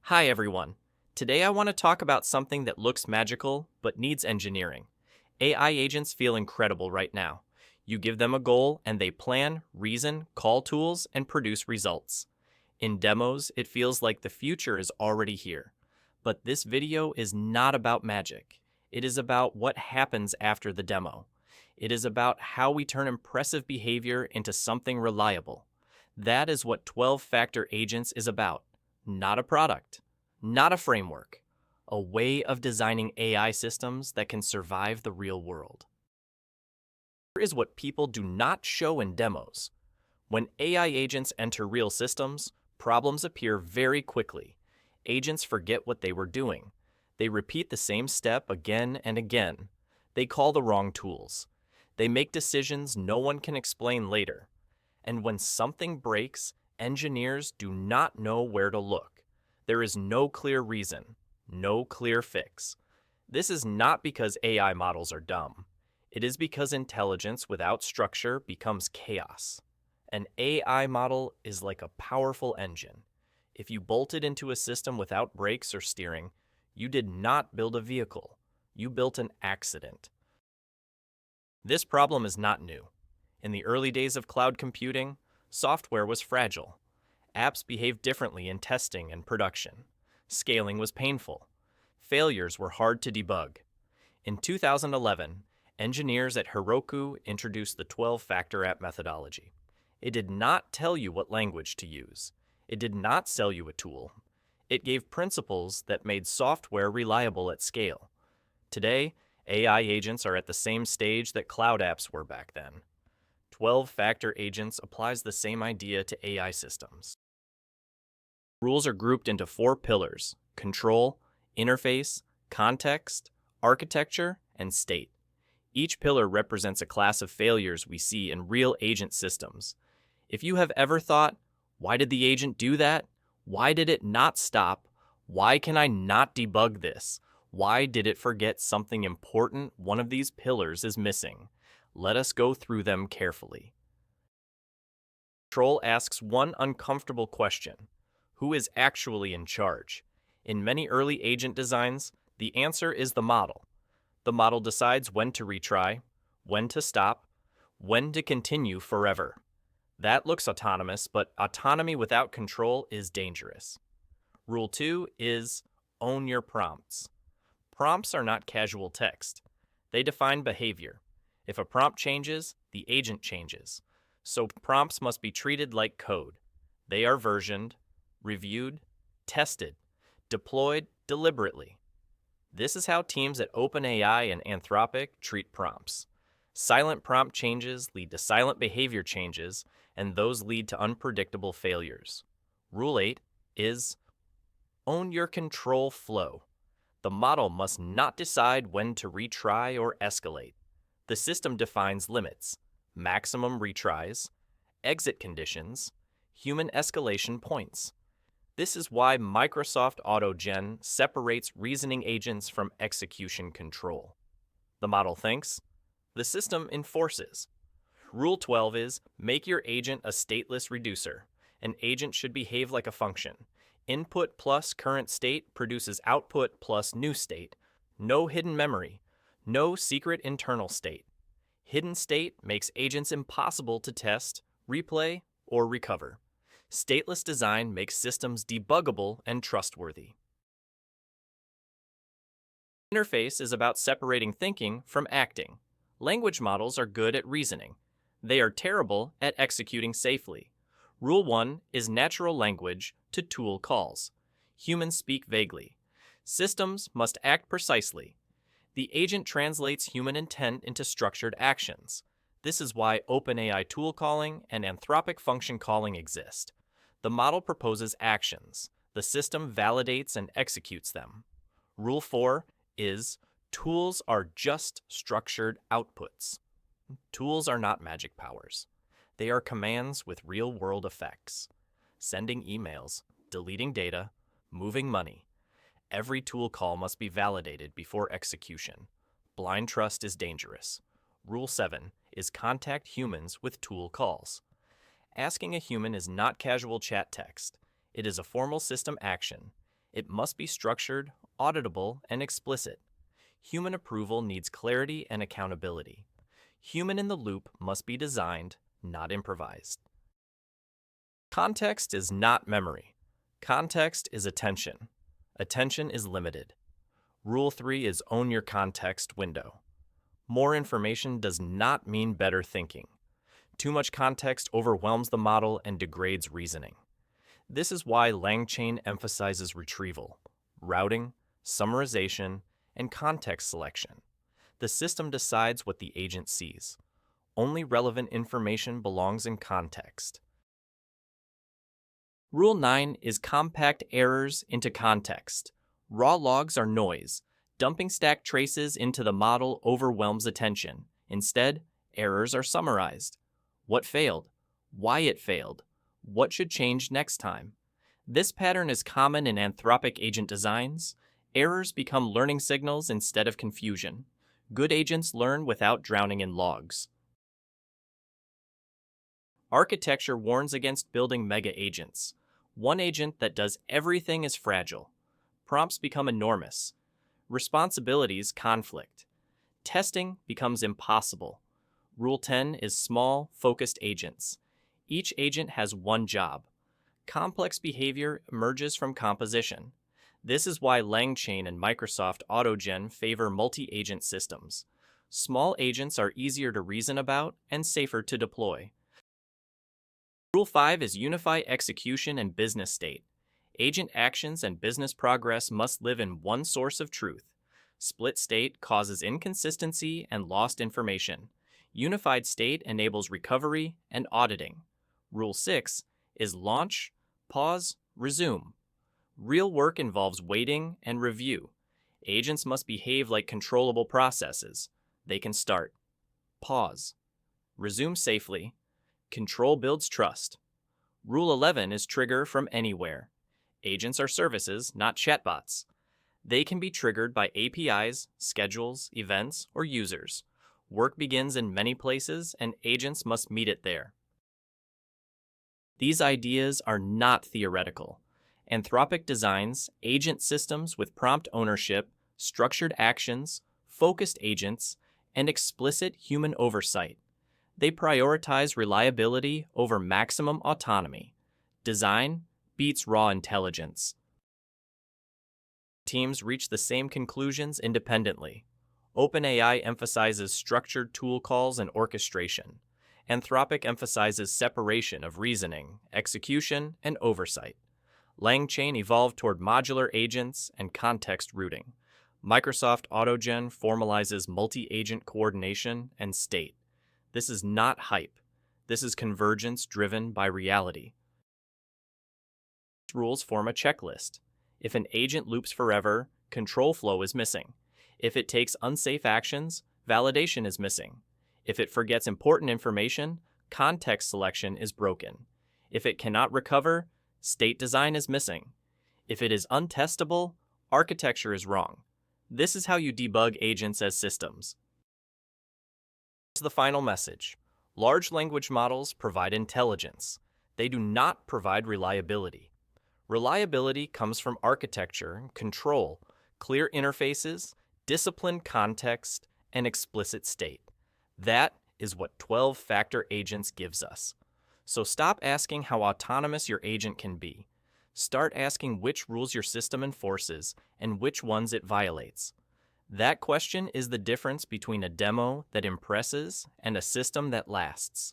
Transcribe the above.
Hi everyone. Today I want to talk about something that looks magical but needs engineering. AI agents feel incredible right now. You give them a goal and they plan, reason, call tools, and produce results. In demos, it feels like the future is already here. But this video is not about magic. It is about what happens after the demo. It is about how we turn impressive behavior into something reliable. That is what 12-factor agents is about. Not a product, not a framework, a way of designing AI systems that can survive the real world. Here is what people do not show in demos. When AI agents enter real systems, problems appear very quickly. Agents forget what they were doing. They repeat the same step again and again. They call the wrong tools. They make decisions no one can explain later. And when something breaks, engineers do not know where to look. There is no clear reason, no clear fix. This is not because AI models are dumb. It is because intelligence without structure becomes chaos. An AI model is like a powerful engine. If you bolt it into a system without brakes or steering, you did not build a vehicle. You built an accident. This problem is not new. In the early days of cloud computing, software was fragile. Apps behaved differently in testing and production. Scaling was painful. Failures were hard to debug. In 2011, engineers at Heroku introduced the 12-factor app methodology. It did not tell you what language to use. It did not sell you a tool. It gave principles that made software reliable at scale. Today, AI agents are at the same stage that cloud apps were back then. 12-factor agents applies the same idea to AI systems. Rules are grouped into 4 pillars: control, interface, context, architecture, and state. Each pillar represents a class of failures we see in real agent systems. If you have ever thought, why did the agent do that? Why did it not stop? Why can I not debug this? Why did it forget something important? One of these pillars is missing. Let us go through them carefully. Control asks one uncomfortable question: who is actually in charge? In many early agent designs, the answer is the model. The model decides when to retry, when to stop, when to continue forever. That looks autonomous, but autonomy without control is dangerous. Rule 2 is own your prompts. Prompts are not casual text. They define behavior. If a prompt changes, the agent changes. So prompts must be treated like code. They are versioned, reviewed, tested, deployed deliberately. This is how teams at OpenAI and Anthropic treat prompts. Silent prompt changes lead to silent behavior changes, and those lead to unpredictable failures. Rule 8 is own your control flow. The model must not decide when to retry or escalate. The system defines limits, maximum retries, exit conditions, human escalation points. This is why Microsoft AutoGen separates reasoning agents from execution control. The model thinks, the system enforces. Rule 12 is make your agent a stateless reducer. An agent should behave like a function. Input plus current state produces output plus new state. No hidden memory. No secret internal state. Hidden state makes agents impossible to test, replay, or recover. Stateless design makes systems debuggable and trustworthy. Interface is about separating thinking from acting. Language models are good at reasoning. They are terrible at executing safely. Rule 1 is natural language to tool calls. Humans speak vaguely. Systems must act precisely. The agent translates human intent into structured actions. This is why OpenAI tool calling and Anthropic function calling exist. The model proposes actions. The system validates and executes them. Rule 4 is tools are just structured outputs. Tools are not magic powers. They are commands with real-world effects. Sending emails, deleting data, moving money. Every tool call must be validated before execution. Blind trust is dangerous. Rule 7 is contact humans with tool calls. Asking a human is not casual chat text. It is a formal system action. It must be structured, auditable, and explicit. Human approval needs clarity and accountability. Human in the loop must be designed, not improvised. Context is not memory. Context is attention. Attention is limited. Rule 3 is own your context window. More information does not mean better thinking. Too much context overwhelms the model and degrades reasoning. This is why LangChain emphasizes retrieval, routing, summarization, and context selection. The system decides what the agent sees. Only relevant information belongs in context. Rule 9 is compact errors into context. Raw logs are noise. Dumping stack traces into the model overwhelms attention. Instead, errors are summarized. What failed? Why it failed? What should change next time? This pattern is common in Anthropic agent designs. Errors become learning signals instead of confusion. Good agents learn without drowning in logs. Architecture warns against building mega agents. One agent that does everything is fragile. Prompts become enormous. Responsibilities conflict. Testing becomes impossible. Rule 10 is small, focused agents. Each agent has one job. Complex behavior emerges from composition. This is why LangChain and Microsoft AutoGen favor multi-agent systems. Small agents are easier to reason about and safer to deploy. Rule 5 is unify execution and business state. Agent actions and business progress must live in one source of truth. Split state causes inconsistency and lost information. Unified state enables recovery and auditing. Rule 6 is launch, pause, resume. Real work involves waiting and review. Agents must behave like controllable processes. They can start, pause, resume safely. Control builds trust. Rule 11 is trigger from anywhere. Agents are services, not chatbots. They can be triggered by APIs, schedules, events, or users. Work begins in many places, and agents must meet it there. These ideas are not theoretical. Anthropic designs agent systems with prompt ownership, structured actions, focused agents, and explicit human oversight. They prioritize reliability over maximum autonomy. Design beats raw intelligence. Teams reach the same conclusions independently. OpenAI emphasizes structured tool calls and orchestration. Anthropic emphasizes separation of reasoning, execution, and oversight. LangChain evolved toward modular agents and context routing. Microsoft AutoGen formalizes multi-agent coordination and state. This is not hype. This is convergence driven by reality. Rules form a checklist. If an agent loops forever, control flow is missing. If it takes unsafe actions, validation is missing. If it forgets important information, context selection is broken. If it cannot recover, state design is missing. If it is untestable, architecture is wrong. This is how you debug agents as systems. The final message. Large language models provide intelligence. They do not provide reliability. Reliability comes from architecture, control, clear interfaces, disciplined context, and explicit state. That is what 12-factor agents gives us. So stop asking how autonomous your agent can be. Start asking which rules your system enforces and which ones it violates. That question is the difference between a demo that impresses and a system that lasts.